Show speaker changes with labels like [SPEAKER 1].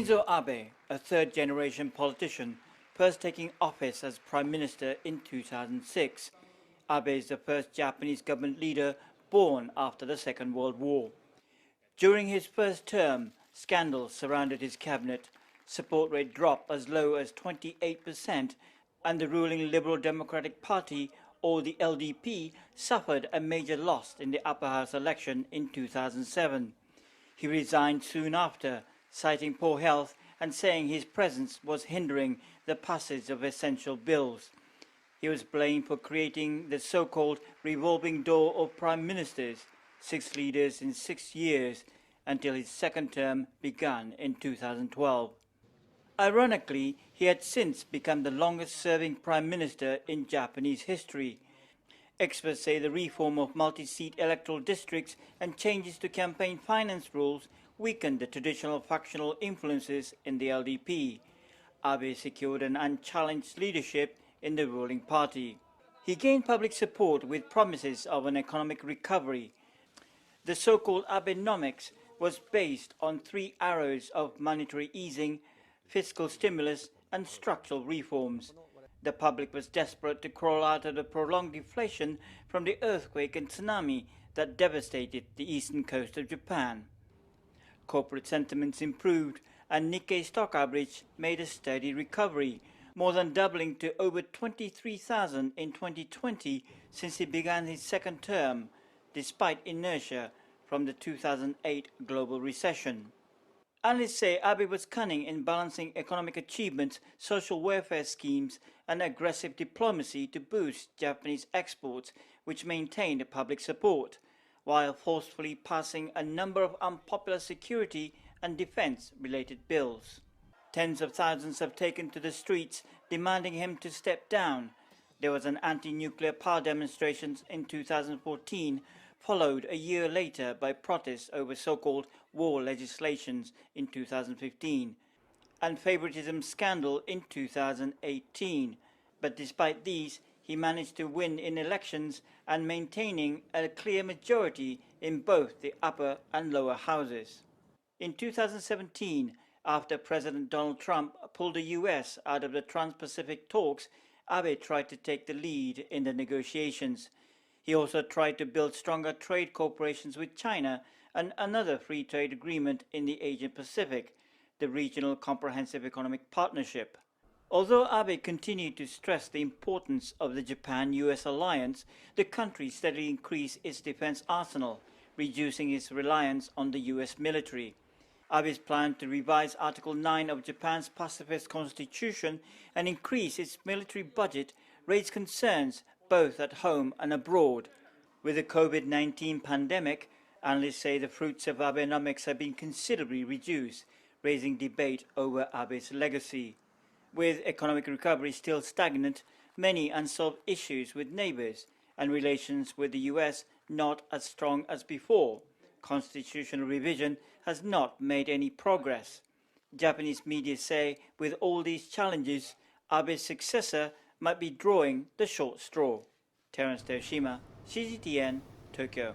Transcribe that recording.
[SPEAKER 1] Shinzo Abe, a third-generation politician, first taking office as Prime Minister in 2006. Abe is the first Japanese government leader born after the Second World War. During his first term, scandals surrounded his cabinet. Support rate dropped as low as 28%, and the ruling Liberal Democratic Party, or the LDP, suffered a major loss in the upper house election in 2007. He resigned soon after, citing poor health and saying his presence was hindering the passage of essential bills. He was blamed for creating the so-called revolving door of prime ministers, 6 leaders in 6 years, until his second term began in 2012. Ironically, he had since become the longest-serving prime minister in Japanese history. Experts say the reform of multi-seat electoral districts and changes to campaign finance rules weakened the traditional factional influences in the LDP. Abe secured an unchallenged leadership in the ruling party. He gained public support with promises of an economic recovery. The so-called Abenomics was based on 3 arrows of monetary easing, fiscal stimulus and structural reforms. The public was desperate to crawl out of the prolonged deflation from the earthquake and tsunami that devastated the eastern coast of Japan. Corporate sentiments improved and Nikkei stock average made a steady recovery, more than doubling to over 23,000 in 2020 since he began his second term, despite inertia from the 2008 global recession. Analysts say Abe was cunning in balancing economic achievements, social welfare schemes, and aggressive diplomacy to boost Japanese exports, which maintained public support, while forcefully passing a number of unpopular security and defense-related bills. Tens of thousands have taken to the streets demanding him to step down. There was an anti-nuclear power demonstrations in 2014, followed a year later by protests over so-called war legislations in 2015, and favoritism scandal in 2018. But despite these, he managed to win in elections and maintaining a clear majority in both the upper and lower houses. In 2017, after President Donald Trump pulled the U.S. out of the Trans-Pacific talks, Abe tried to take the lead in the negotiations. He also tried to build stronger trade cooperations with China and another free trade agreement in the Asian Pacific, the Regional Comprehensive Economic Partnership. Although Abe continued to stress the importance of the Japan-US alliance, the country steadily increased its defense arsenal, reducing its reliance on the US military. Abe's plan to revise Article 9 of Japan's pacifist constitution and increase its military budget raised concerns both at home and abroad. With the COVID-19 pandemic, analysts say the fruits of Abenomics have been considerably reduced, raising debate over Abe's legacy. With economic recovery still stagnant, many unsolved issues with neighbors, and relations with the US not as strong as before, constitutional revision has not made any progress. Japanese media say with all these challenges, Abe's successor might be drawing the short straw. Terence Teoshima, CGTN, Tokyo.